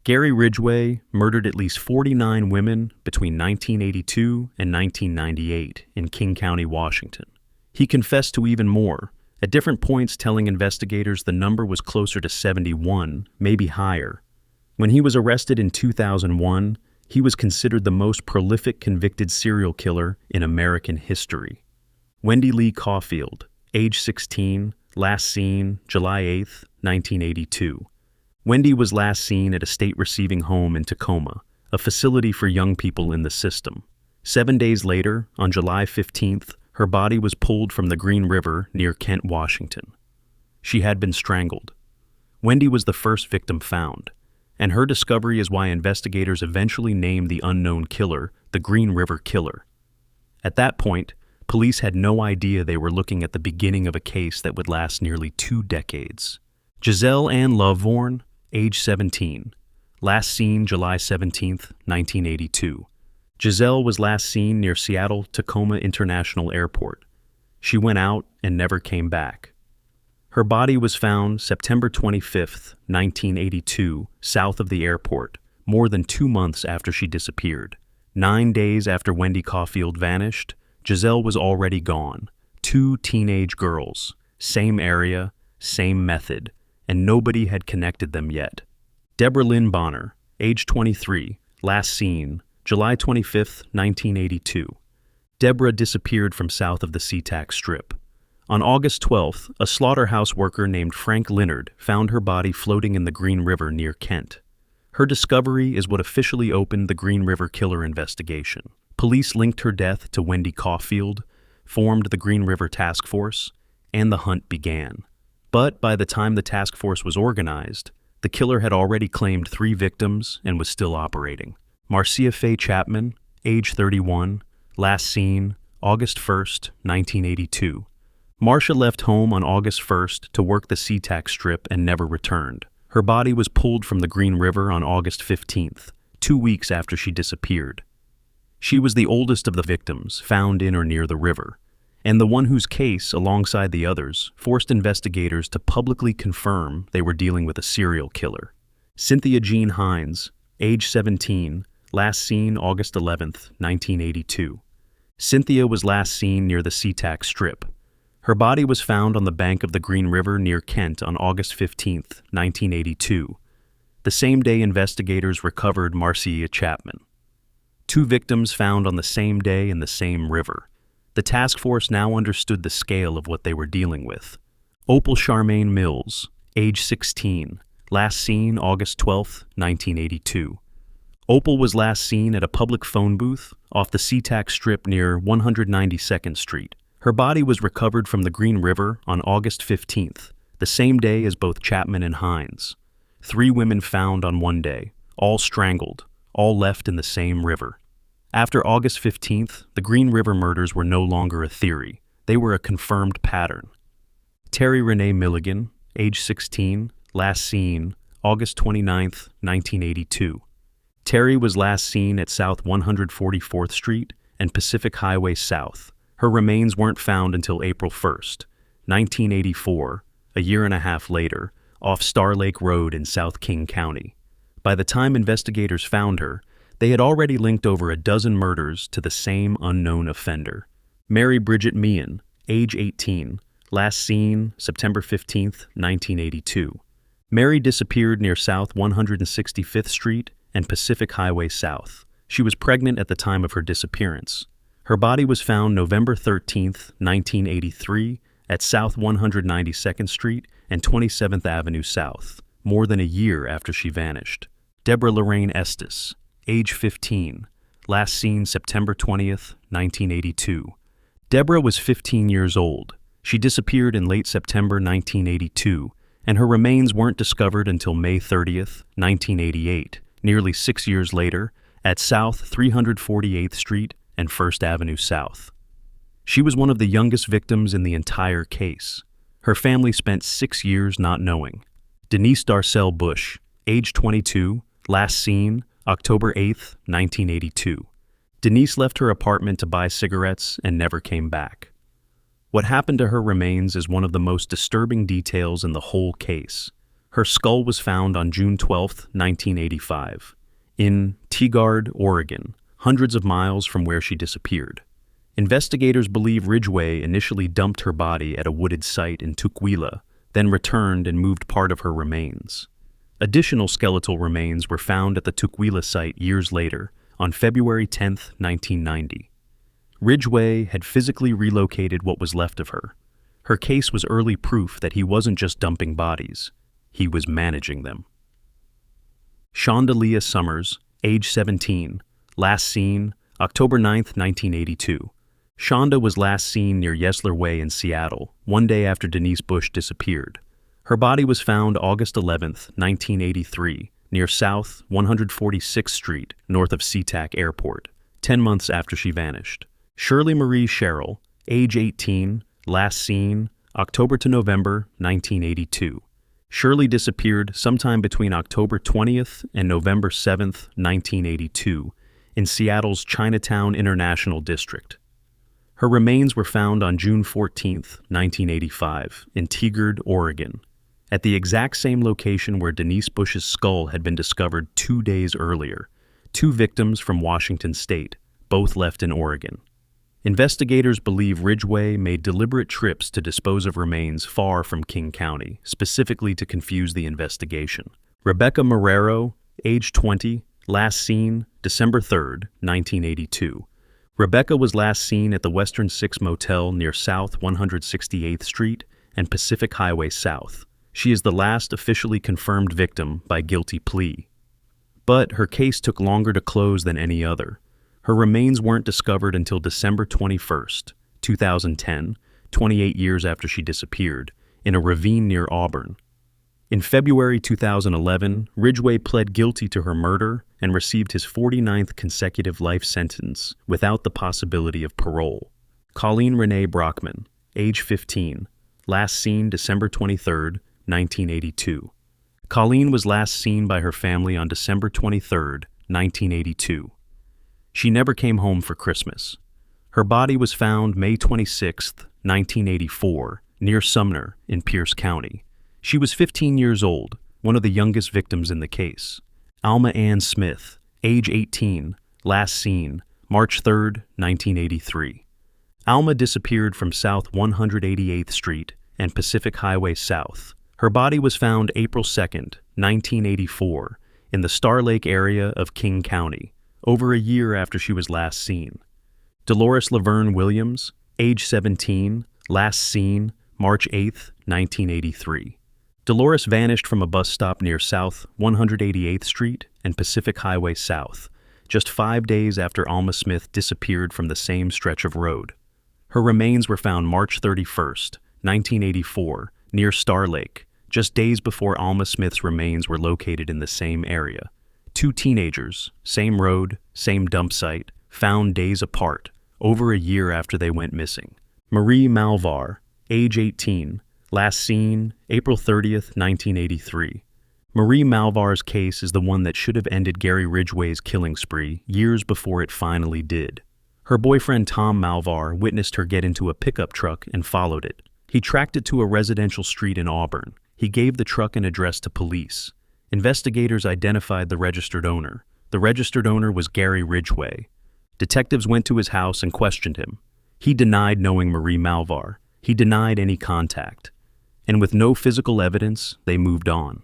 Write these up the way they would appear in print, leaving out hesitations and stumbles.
Gary Ridgway murdered at least 49 women between 1982 and 1998 in King County, Washington. He confessed to even more, at different points telling investigators the number was closer to 71, maybe higher. When he was arrested in 2001, he was considered the most prolific convicted serial killer in American history. Wendy Lee Coffield, age 16, last seen July 8, 1982. Wendy was last seen at a state receiving home in Tacoma, a facility for young people in the system. 7 days later, on July 15th, her body was pulled from the Green River near Kent, Washington. She had been strangled. Wendy was the first victim found, and her discovery is why investigators eventually named the unknown killer the Green River Killer. At that point, police had no idea they were looking at the beginning of a case that would last nearly 2 decades. Gisele Ann Lovvorn, age 17, last seen July 17, 1982. Gisele was last seen near Seattle-Tacoma International Airport. She went out and never came back. Her body was found September 25, 1982, south of the airport, more than 2 months after she disappeared. 9 days after Wendy Coffield vanished, Gisele was already gone. 2 teenage girls, same area, same method, and nobody had connected them yet. Debra Lynn Bonner, age 23, last seen July 25, 1982. Debra disappeared from south of the SeaTac Strip. On August 12th, a slaughterhouse worker named Frank Leonard found her body floating in the Green River near Kent. Her discovery is what officially opened the Green River Killer investigation. Police linked her death to Wendy Coffield, formed the Green River Task Force, and the hunt began. But by the time the task force was organized, the killer had already claimed 3 victims and was still operating. Marcia Faye Chapman, age 31, last seen August 1st, 1982. Marcia left home on August 1st to work the SeaTac Strip and never returned. Her body was pulled from the Green River on August 15th, 2 weeks after she disappeared. She was the oldest of the victims found in or near the river, and the one whose case, alongside the others, forced investigators to publicly confirm they were dealing with a serial killer. Cynthia Jean Hinds, age 17, last seen August 11th, 1982. Cynthia was last seen near the SeaTac Strip. Her body was found on the bank of the Green River near Kent on August 15th, 1982. The same day investigators recovered Marcia Chapman. 2 victims found on the same day in the same river. The task force now understood the scale of what they were dealing with. Opal Charmaine Mills, age 16, last seen August 12, 1982. Opal was last seen at a public phone booth off the SeaTac Strip near 192nd Street. Her body was recovered from the Green River on August 15th, the same day as both Chapman and Hinds. 3 women found on one day, all strangled, all left in the same river. After August 15th, the Green River murders were no longer a theory. They were a confirmed pattern. Terry Renee Milligan, age 16, last seen August 29, 1982. Terry was last seen at South 144th Street and Pacific Highway South. Her remains weren't found until April 1st, 1984, a year and a half later, off Star Lake Road in South King County. By the time investigators found her, they had already linked over a dozen murders to the same unknown offender. Mary Bridget Meehan, age 18, last seen September 15, 1982. Mary disappeared near South 165th Street and Pacific Highway South. She was pregnant at the time of her disappearance. Her body was found November 13, 1983, at South 192nd Street and 27th Avenue South, more than a year after she vanished. Debra Lorraine Estes, age 15, last seen September 20th, 1982. Debra was 15 years old. She disappeared in late September 1982, and her remains weren't discovered until May 30th, 1988, nearly 6 years later, at South 348th Street and 1st Avenue South. She was one of the youngest victims in the entire case. Her family spent 6 years not knowing. Denise Darcel Bush, age 22, last seen October 8th, 1982. Denise left her apartment to buy cigarettes and never came back. What happened to her remains is one of the most disturbing details in the whole case. Her skull was found on June 12, 1985, in Tigard, Oregon, hundreds of miles from where she disappeared. Investigators believe Ridgway initially dumped her body at a wooded site in Tukwila, then returned and moved part of her remains. Additional skeletal remains were found at the Tukwila site years later, on February 10, 1990. Ridgway had physically relocated what was left of her. Her case was early proof that he wasn't just dumping bodies, he was managing them. Shawnda Leea Summers, age 17, last seen October 9, 1982. Shawnda was last seen near Yesler Way in Seattle, one day after Denise Bush disappeared. Her body was found August 11, 1983, near South 146th Street, north of SeaTac Airport, 10 months after she vanished. Shirley Marie Sherril, age 18, last seen October to November 1982. Shirley disappeared sometime between October 20th and November 7th, 1982, in Seattle's Chinatown International District. Her remains were found on June 14, 1985, in Tigard, Oregon, at the exact same location where Denise Bush's skull had been discovered 2 days earlier. 2 victims from Washington State, both left in Oregon. Investigators believe Ridgway made deliberate trips to dispose of remains far from King County, specifically to confuse the investigation. Rebecca Marrero, age 20, last seen December 3, 1982. Rebecca was last seen at the Western Six Motel near South 168th Street and Pacific Highway South. She is the last officially confirmed victim by guilty plea. But her case took longer to close than any other. Her remains weren't discovered until December 21, 2010, 28 years after she disappeared, in a ravine near Auburn. In February 2011, Ridgway pled guilty to her murder and received his 49th consecutive life sentence without the possibility of parole. Colleen Renee Brockman, age 15, last seen December 23, 1982. Colleen was last seen by her family on December 23, 1982. She never came home for Christmas. Her body was found May 26, 1984, near Sumner in Pierce County. She was 15 years old, one of the youngest victims in the case. Alma Ann Smith, age 18, last seen March 3, 1983. Alma disappeared from South 188th Street and Pacific Highway South. Her body was found April 2, 1984, in the Star Lake area of King County, over a year after she was last seen. Delores Laverne Williams, age 17, last seen March 8, 1983. Delores vanished from a bus stop near South 188th Street and Pacific Highway South, just 5 days after Alma Smith disappeared from the same stretch of road. Her remains were found March 31, 1984, near Star Lake, just days before Alma Smith's remains were located in the same area. 2 teenagers, same road, same dump site, found days apart, over a year after they went missing. Marie Malvar, age 18, last seen April 30, 1983. Marie Malvar's case is the one that should have ended Gary Ridgway's killing spree years before it finally did. Her boyfriend Tom Malvar witnessed her get into a pickup truck and followed it. He tracked it to a residential street in Auburn. He gave the truck an address to police. Investigators identified the registered owner. The registered owner was Gary Ridgway. Detectives went to his house and questioned him. He denied knowing Marie Malvar. He denied any contact. And with no physical evidence, they moved on.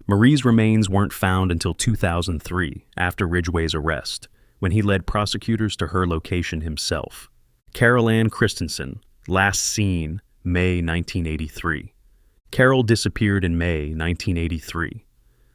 Marie's remains weren't found until 2003, after Ridgway's arrest, when he led prosecutors to her location himself. Ann Christensen, last seen May 1983. Carol disappeared in May 1983.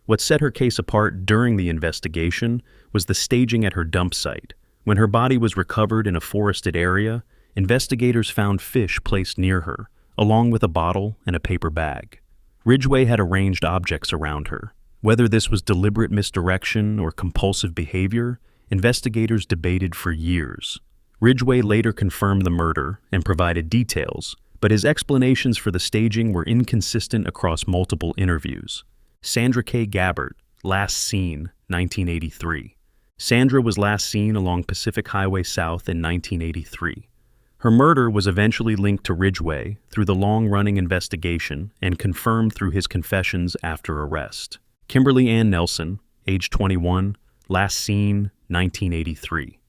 What set her case apart during the investigation was the staging at her dump site. When her body was recovered in a forested area, investigators found fish placed near her, along with a bottle and a paper bag. Ridgway had arranged objects around her. Whether this was deliberate misdirection or compulsive behavior, investigators debated for years. Ridgway later confirmed the murder and provided details, but his explanations for the staging were inconsistent across multiple interviews. Sandra Kay Gabbert, last seen 1983. Sandra was last seen along Pacific Highway South in 1983. Her murder was eventually linked to Ridgway through the long-running investigation and confirmed through his confessions after arrest. Kimberly Ann Nelson, age 21, last seen 1983.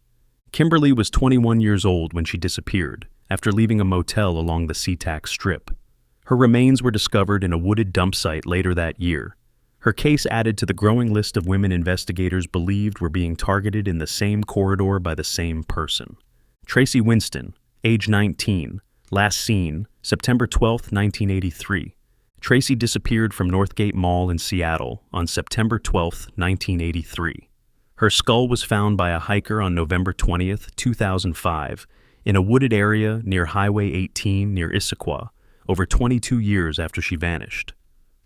Kimberly was 21 years old when she disappeared after leaving a motel along the SeaTac Strip. Her remains were discovered in a wooded dump site later that year. Her case added to the growing list of women investigators believed were being targeted in the same corridor by the same person. Tracy Winston, age 19, last seen September 12, 1983. Tracy disappeared from Northgate Mall in Seattle on September 12, 1983. Her skull was found by a hiker on November 20, 2005, in a wooded area near Highway 18 near Issaquah, over 22 years after she vanished.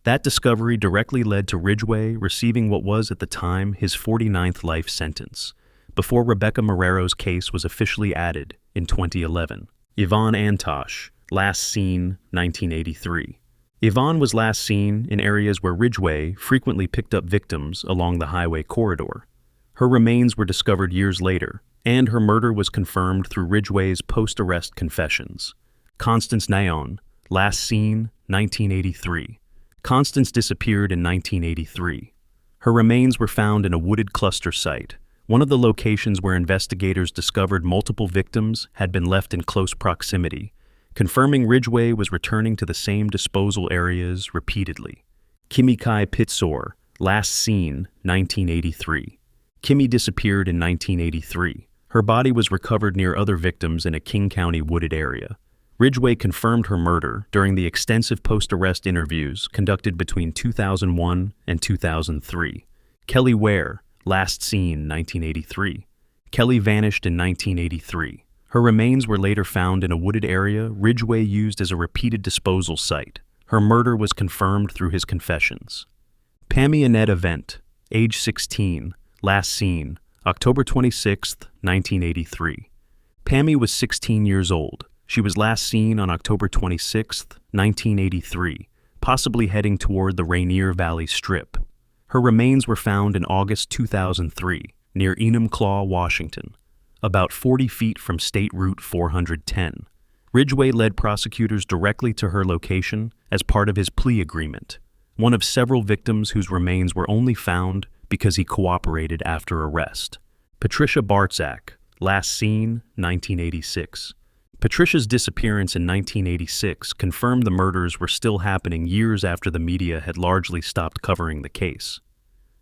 That discovery directly led to Ridgway receiving what was at the time his 49th life sentence, before Rebecca Marrero's case was officially added in 2011. Yvonne Antosh, last seen 1983. Yvonne was last seen in areas where Ridgway frequently picked up victims along the highway corridor. Her remains were discovered years later, and her murder was confirmed through Ridgway's post-arrest confessions. Constance Naon, last seen 1983. Constance disappeared in 1983. Her remains were found in a wooded cluster site. One of the locations where investigators discovered multiple victims had been left in close proximity, confirming Ridgway was returning to the same disposal areas repeatedly. Kimmy Kai Pitsor, last seen 1983. Kimmy disappeared in 1983. Her body was recovered near other victims in a King County wooded area. Ridgway confirmed her murder during the extensive post-arrest interviews conducted between 2001 and 2003. Kelly Ware, last seen 1983. Kelly vanished in 1983. Her remains were later found in a wooded area Ridgway used as a repeated disposal site. Her murder was confirmed through his confessions. Pammy Annette Event, age 16, last seen October 26, 1983. Pammy was 16 years old. She was last seen on October 26, 1983, possibly heading toward the Rainier Valley Strip. Her remains were found in August 2003, near Enumclaw, Washington, about 40 feet from State Route 410. Ridgway led prosecutors directly to her location as part of his plea agreement, one of several victims whose remains were only found because he cooperated after arrest. Patricia Bartzak, last seen 1986. Patricia's disappearance in 1986 confirmed the murders were still happening years after the media had largely stopped covering the case.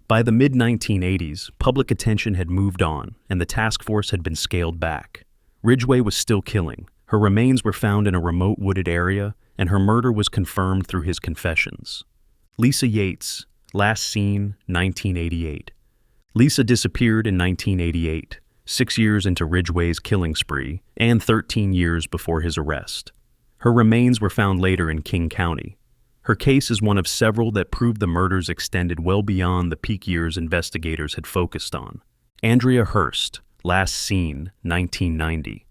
By the mid-1980s, public attention had moved on, and the task force had been scaled back. Ridgway was still killing. Her remains were found in a remote wooded area, and her murder was confirmed through his confessions. Lisa Yates, last seen 1988. Lisa disappeared in 1988. 6 years into Ridgway's killing spree, and 13 years before his arrest. Her remains were found later in King County. Her case is one of several that proved the murders extended well beyond the peak years investigators had focused on. Andrea Hurst, last seen 1990.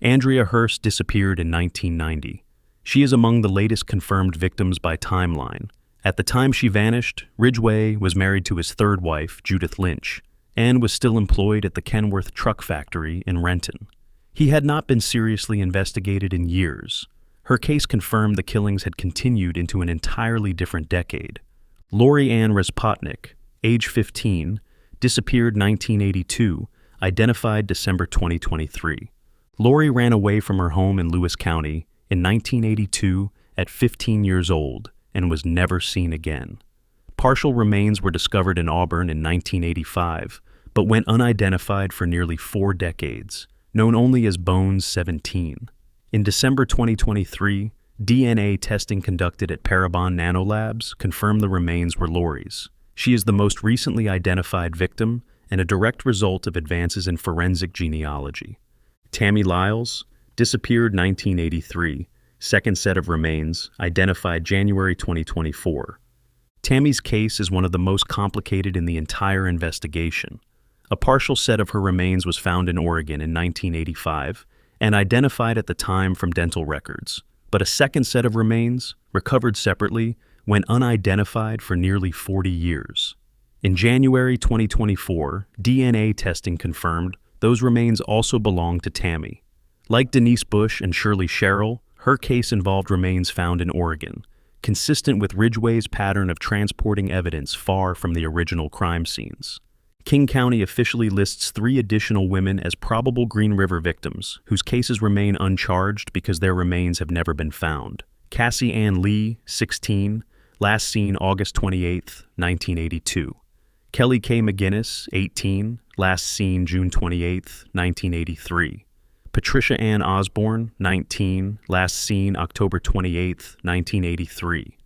Andrea Hurst disappeared in 1990. She is among the latest confirmed victims by Timeline. At the time she vanished, Ridgway was married to his third wife, Judith Lynch, and was still employed at the Kenworth Truck Factory in Renton. He had not been seriously investigated in years. Her case confirmed the killings had continued into an entirely different decade. Lori Ann Respotnik, age 15, disappeared 1982, identified December 2023. Lori ran away from her home in Lewis County in 1982 at 15 years old and was never seen again. Partial remains were discovered in Auburn in 1985, but went unidentified for nearly 4 decades, known only as Bones 17. In December 2023, DNA testing conducted at Parabon Nanolabs confirmed the remains were Lori's. She is the most recently identified victim and a direct result of advances in forensic genealogy. Tammy Lyles disappeared 1983, second set of remains, identified January 2024. Tammy's case is one of the most complicated in the entire investigation. A partial set of her remains was found in Oregon in 1985 and identified at the time from dental records, but a second set of remains, recovered separately, went unidentified for nearly 40 years. In January 2024, DNA testing confirmed those remains also belonged to Tammy. Like Denise Bush and Shirley, her case involved remains found in Oregon, consistent with Ridgway's pattern of transporting evidence far from the original crime scenes. King County officially lists 3 additional women as probable Green River victims, whose cases remain uncharged because their remains have never been found. Cassie Ann Lee, 16, last seen August 28, 1982. Kelly K. McGinnis, 18, last seen June 28, 1983. Patricia Ann Osborne, 19, last seen October 28, 1983.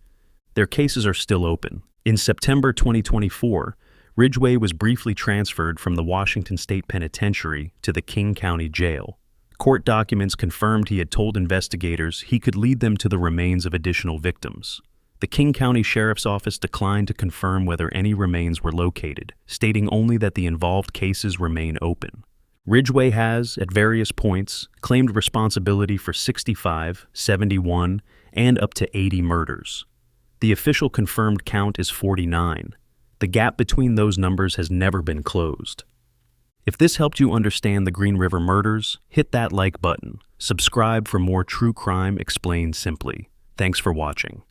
Their cases are still open. In September 2024, Ridgway was briefly transferred from the Washington State Penitentiary to the King County Jail. Court documents confirmed he had told investigators he could lead them to the remains of additional victims. The King County Sheriff's Office declined to confirm whether any remains were located, stating only that the involved cases remain open. Ridgway has, at various points, claimed responsibility for 65, 71, and up to 80 murders. The official confirmed count is 49. The gap between those numbers has never been closed. If this helped you understand the Green River murders, hit that like button. Subscribe for more true crime explained simply. Thanks for watching.